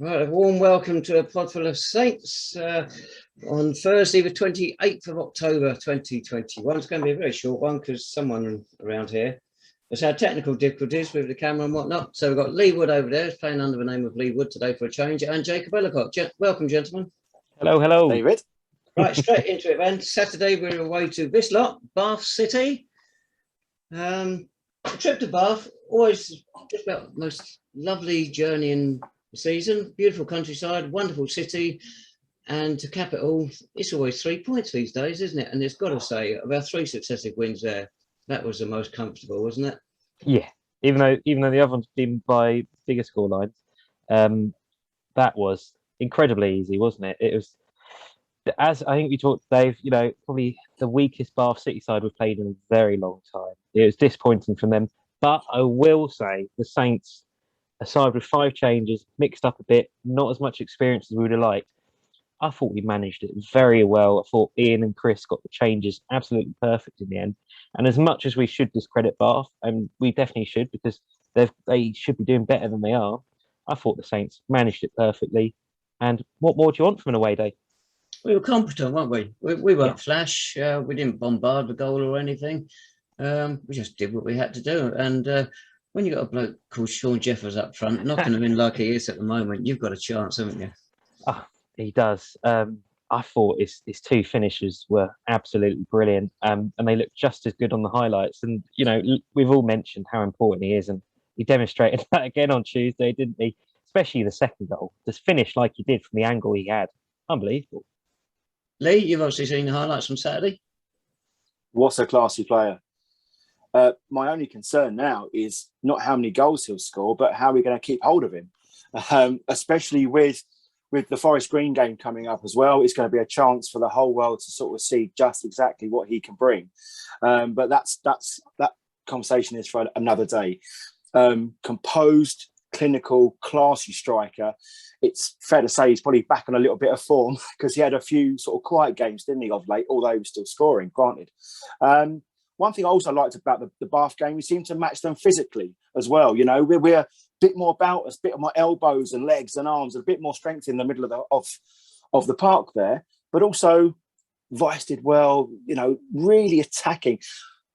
Right, a warm welcome to a Podful of Saints on Thursday, the 28th of October 2021. It's going to be a very short one because someone around here has had technical difficulties with the camera and whatnot. So we've got Lee Wood over there, playing under the name of Lee Wood today for a change, and Jacob Ellacott. Welcome, gentlemen. Hello. David. Right, straight into it then. Saturday, we're away to this lot, Bath City. A trip to Bath, always just about the most lovely journey in the season. Beautiful countryside, wonderful city, and to cap it all, it's always 3 points these days, isn't it? And it's got to say, about 3 successive wins there, that was the most comfortable, wasn't it? Yeah, even though the other one's been by bigger score lines, that was incredibly easy, wasn't it? It was, as I think we talked, Dave, probably the weakest Bath City side we've played in a very long time. It was disappointing from them, but I will say the Saints, a side with 5 changes, mixed up a bit, not as much experience as we would have liked. I thought we managed it very well. I thought Ian and Chris got the changes absolutely perfect in the end. And as much as we should discredit Bath, and we definitely should, because they should be doing better than they are, I thought the Saints managed it perfectly. And what more do you want from an away day? We were competent, weren't we? We weren't flash. We didn't bombard the goal or anything. We just did what we had to do. And when you've got a bloke called Sean Jeffers up front, knocking him in like he is at the moment, you've got a chance, haven't you? Oh, he does. I thought his 2 finishes were absolutely brilliant, and they look just as good on the highlights. And we've all mentioned how important he is, and he demonstrated that again on Tuesday, didn't he? Especially the second goal, just finish like he did from the angle he had. Unbelievable. Lee, you've obviously seen the highlights from Saturday. What a classy player. My only concern now is not how many goals he'll score, but how we're going to keep hold of him, especially with the Forest Green game coming up as well. It's going to be a chance for the whole world to sort of see just exactly what he can bring. But that conversation is for another day. Composed, clinical, classy striker. It's fair to say he's probably back on a little bit of form because he had a few sort of quiet games, didn't he, of late, although he was still scoring, granted. One thing I also liked about the Bath game, we seemed to match them physically as well. We're a bit more about us, a bit of my elbows and legs and arms, a bit more strength in the middle of the park there. But also, Vice did well, really attacking.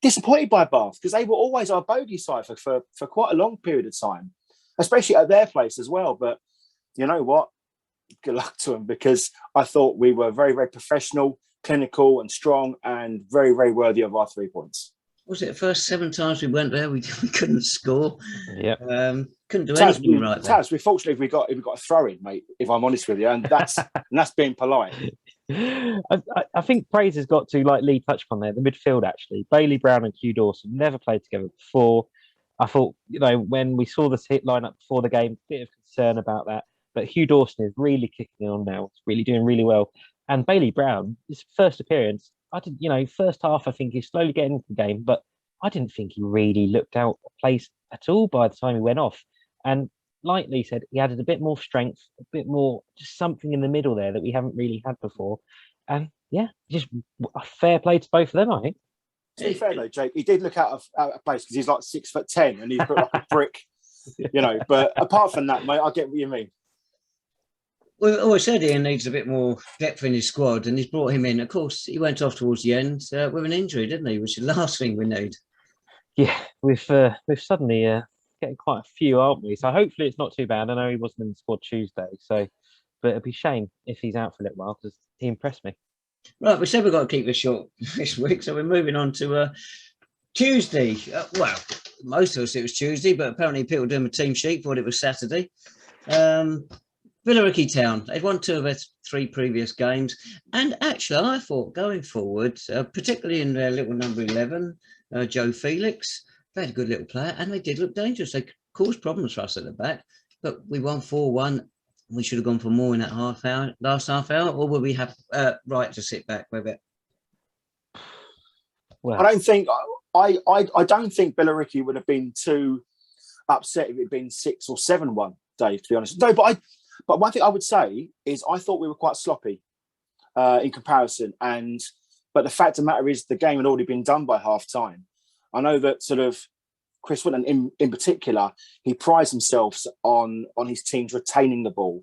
Disappointed by Bath because they were always our bogey side for quite a long period of time, especially at their place as well. But you know what? Good luck to them because I thought we were very, very professional, clinical and strong and very, very worthy of our 3 points. Was it the first 7 times we went there? We couldn't score. Yeah. Couldn't do anything right there. Taz, fortunately, we got a throw in, mate, if I'm honest with you. And that's being polite. I think praise has got to, like Lee touched on there, the midfield actually. Bailey Brown and Hugh Dawson never played together before. I thought, when we saw this hit lineup before the game, a bit of concern about that. But Hugh Dawson is really kicking on now. It's really doing really well. And Bailey Brown, his first appearance, first half, I think he's slowly getting into the game, but I didn't think he really looked out of place at all by the time he went off. And like Lee said, he added a bit more strength, a bit more, just something in the middle there that we haven't really had before. And just a fair play to both of them, I think. To be fair though, Jake, he did look out of place because he's like 6'10" and he's put like a brick, But apart from that, mate, I get what you mean. We always said Ian needs a bit more depth in his squad, and he's brought him in. Of course, he went off towards the end with an injury, didn't he? Which is the last thing we need. Yeah, we've suddenly getting quite a few, aren't we? So hopefully it's not too bad. I know he wasn't in the squad Tuesday, but it'd be a shame if he's out for a little while because he impressed me. Right, we said we've got to keep this short this week, so we're moving on to Tuesday. Well, most of us it was Tuesday, but apparently people doing a team sheet thought it was Saturday. Billericay Town, they'd won 2 of their 3 previous games. And actually, I thought going forward, particularly in their little number 11, Joe Felix, they had a good little player and they did look dangerous. They caused problems for us at the back, but we won 4-1. We should have gone for more in that last half hour, or will we have right to sit back with it? Well, I don't think Billericay would have been too upset if it had been 6 or 7-1, Dave, to be honest. No, but one thing I would say is I thought we were quite sloppy in comparison. But the fact of the matter is the game had already been done by half time. I know that sort of Chris Whitton in particular, he prides himself on his teams retaining the ball.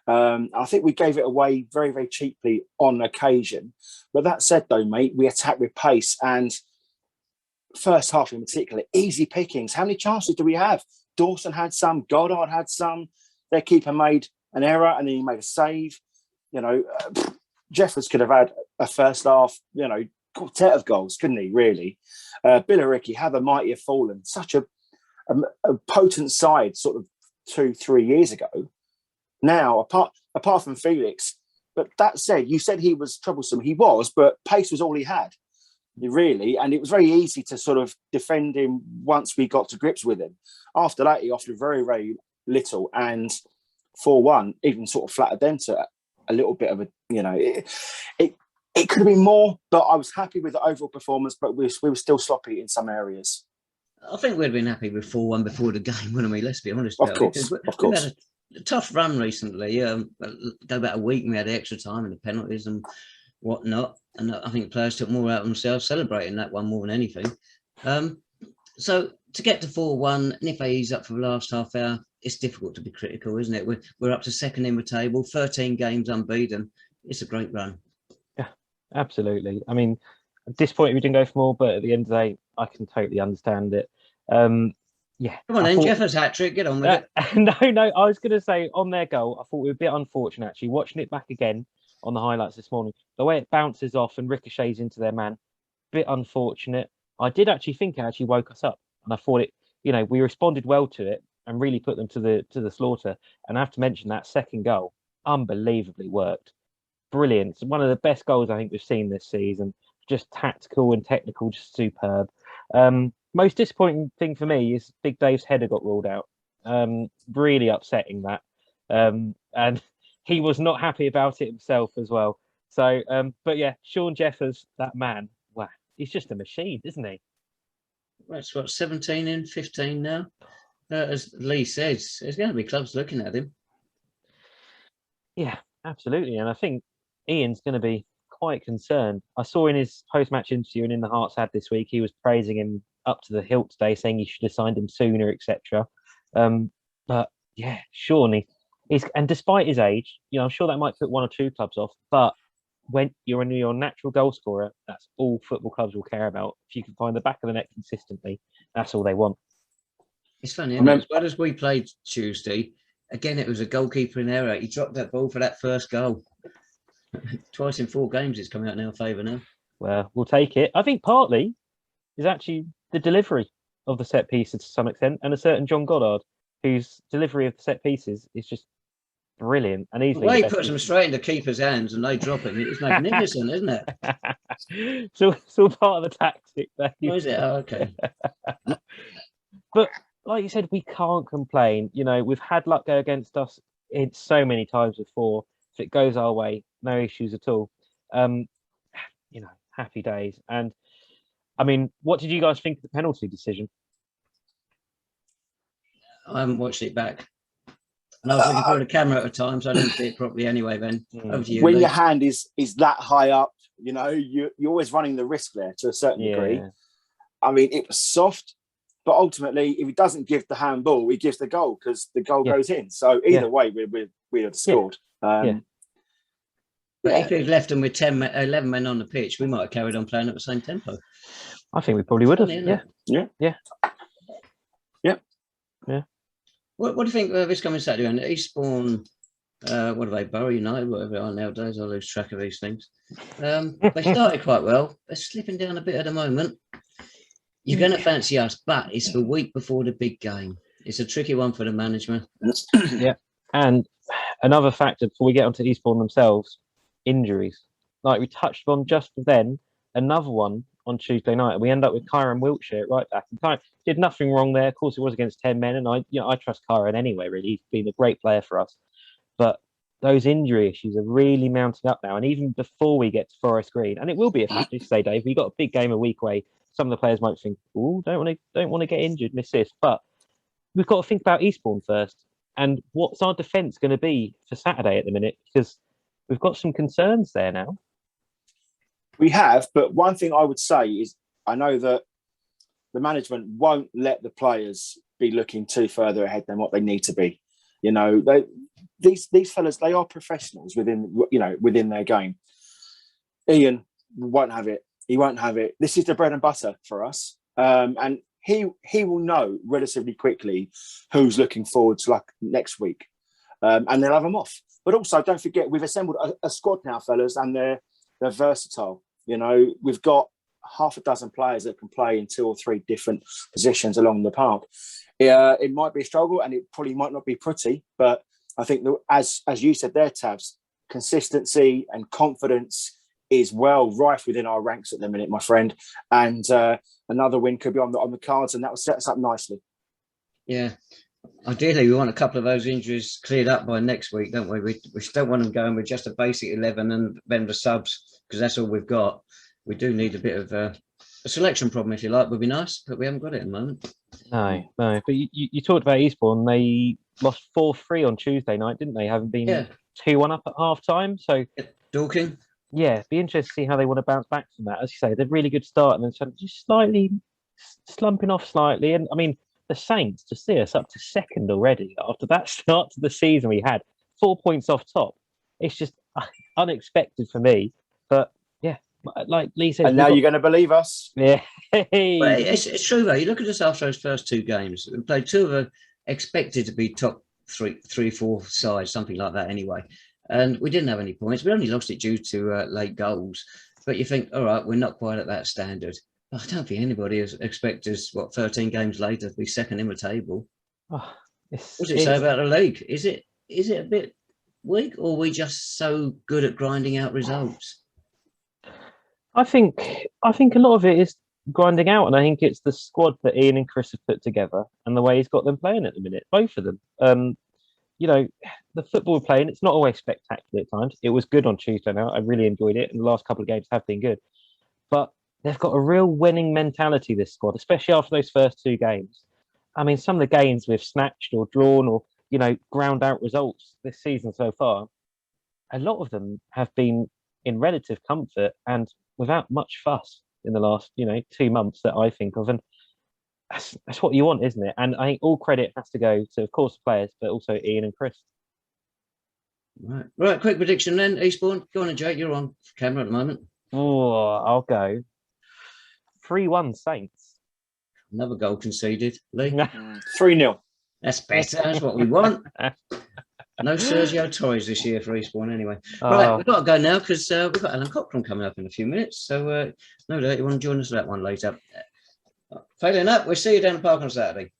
I think we gave it away very, very cheaply on occasion. But that said, though, mate, we attacked with pace, and first half in particular, easy pickings. How many chances do we have? Dawson had some, Goddard had some. Their keeper made an error and then he made a save. You know, Jeffers could have had a first half, you know, quartet of goals, couldn't he, really? Billericay, how the mighty have fallen. Such a potent side sort of 2-3 years ago. Now, apart from Felix, but that said, you said he was troublesome. He was, but pace was all he had, really. And it was very easy to sort of defend him once we got to grips with him. After that, he offered very, very little. And 4-1 even sort of flattered them to a little bit of a, you know, it could have been more, but I was happy with the overall performance, but we were still sloppy in some areas. I think we'd have been happy with 4-1 before the game, wouldn't we? Let's be honest. Of course. We've had a tough run recently. Go about a week and we had extra time and the penalties and whatnot. And I think players took more out of themselves celebrating that one more than anything. So to get to 4-1, and if they ease up for the last half hour, it's difficult to be critical, isn't it? We're up to second in the table, 13 games unbeaten. It's a great run. Yeah, absolutely. I mean, at this point, we didn't go for more, but at the end of the day, I can totally understand it. Yeah. Come on then, Jeffers hat-trick, get on with it. No, I was going to say, on their goal, I thought we were a bit unfortunate, actually. Watching it back again on the highlights this morning, the way it bounces off and ricochets into their man, bit unfortunate. I did actually think it actually woke us up. And I thought it, you know, we responded well to it and really put them to the slaughter. And I have to mention that second goal, unbelievably worked. Brilliant. It's one of the best goals I think we've seen this season. Just tactical and technical, just superb. Most disappointing thing for me is Big Dave's header got ruled out. Really upsetting that. And he was not happy about it himself as well. So, but yeah, Sean Jeffers, that man, wow, he's just a machine, isn't he? That's what, 17 in, 15 now? As Lee says, there's going to be clubs looking at him. Yeah, absolutely. And I think Ian's going to be quite concerned. I saw in his post-match interview and in the Hearts ad this week, he was praising him up to the hilt today, saying he should have signed him sooner, etc. But yeah, surely he's, and despite his age, you know, I'm sure that might put one or two clubs off. But when you're a natural goal scorer, that's all football clubs will care about. If you can find the back of the net consistently, that's all they want. It's funny, isn't it? As well as we played Tuesday, again, it was a goalkeeper in error. He dropped that ball for that first goal. Twice in 4 games, it's coming out in our favour now. Well, we'll take it. I think partly is actually the delivery of the set pieces to some extent, and a certain John Goddard, whose delivery of the set pieces is just brilliant and easily. The way he puts them straight into keeper's hands and they drop him, it's magnificent, isn't it? So it's all part of the tactic. Oh, is it? Oh, okay. But like you said, we can't complain. You know, we've had luck go against us in so many times before. If it goes our way, no issues at all. You know, happy days. And I mean, what did you guys think of the penalty decision? I haven't watched it back. And I was looking for the camera at a time, so I didn't see it properly anyway, Ben. Over to you, when Lee. your hand is that high up, you know, you're always running the risk there to a certain degree. I mean, it was soft, but ultimately, if he doesn't give the handball, he gives the goal because the goal goes in. So either way, we'd have scored. But if he'd left them with 11 men on the pitch, we might have carried on playing at the same tempo. I think we probably would have. Yeah. What do you think of this coming Saturday? And Eastbourne, what are they, Borough United, whatever they are nowadays? I lose track of these things. They started quite well. They're slipping down a bit at the moment. You're going to fancy us, but it's the week before the big game. It's a tricky one for the management. Yeah. And another factor before we get onto Eastbourne themselves, injuries. Like we touched on just then, another one on Tuesday night. We end up with Kyron Wiltshire right back. And Kyron did nothing wrong there. Of course, it was against 10 men, and I trust Kyron anyway. Really, he's been a great player for us. But those injury issues are really mounting up now. And even before we get to Forest Green, and it will be a factor, say, Dave. We got a big game a week away. Some of the players might think, "Oh, don't want to get injured, miss this." But we've got to think about Eastbourne first. And what's our defence going to be for Saturday at the minute? Because we've got some concerns there now. We have, but one thing I would say is I know that the management won't let the players be looking too further ahead than what they need to be. You know, these fellas, they are professionals within their game. Ian won't have it. He won't have it. This is the bread and butter for us, and he will know relatively quickly who's looking forward to like next week, and they'll have them off. But also, don't forget, we've assembled a squad now, fellas, and they're versatile. You know, we've got half a dozen players that can play in 2 or 3 different positions along the park. It might be a struggle, and it probably might not be pretty, but I think that, as you said there, Tabs, consistency and confidence is well rife within our ranks at the minute, my friend. And another win could be on the cards, and that will set us up nicely. Yeah. Ideally, we want a couple of those injuries cleared up by next week, don't we? We don't want them going with just a basic 11 and then the subs, because that's all we've got. We do need a bit of a selection problem, if you like. Would be nice, but we haven't got it at the moment. No. But you talked about Eastbourne. They lost 4-3 on Tuesday night, didn't they? Having been 2-1 up at half time. So Dorking. Yeah, be interested to see how they want to bounce back from that. As you say, they're really good start, and then just slightly slumping off slightly. And I mean, the Saints, to see us up to second already after that start to the season we had, 4 points off top. It's just unexpected for me. But yeah, like Lee said, and now you're going to believe us. Yeah, well, it's true though. You look at us after those first 2 games. We played 2 of the expected to be top 3, 4 sides, something like that. Anyway. And we didn't have any points. We only lost it due to late goals. But you think, all right, we're not quite at that standard. I don't think anybody expects us, 13 games later, to be second in the table. Oh, what does it say about the league? Is it a bit weak, or are we just so good at grinding out results? I think a lot of it is grinding out, and I think it's the squad that Ian and Chris have put together and the way he's got them playing at the minute, both of them. You know, the football we're playing, it's not always spectacular at times. It was good on Tuesday night. I really enjoyed it. And the last couple of games have been good. But they've got a real winning mentality, this squad, especially after those first 2 games. I mean, some of the games we've snatched or drawn or, ground out results this season so far, a lot of them have been in relative comfort and without much fuss in the last, 2 months that I think of. And that's what you want, isn't it? And I think all credit has to go to, of course, the players, but also Ian and Chris. Right. Quick prediction then, Eastbourne. Go on, Jake. You're on camera at the moment. Oh, I'll go 3-1 Saints. Another goal conceded, Lee. 3-0. That's better. That's what we want. No Sergio Torres this year for Eastbourne, anyway. Oh. Right, we've got to go now because we've got Alan Cochran coming up in a few minutes. So no doubt you want to join us for that one later. Failing that, we'll see you down the park on Saturday.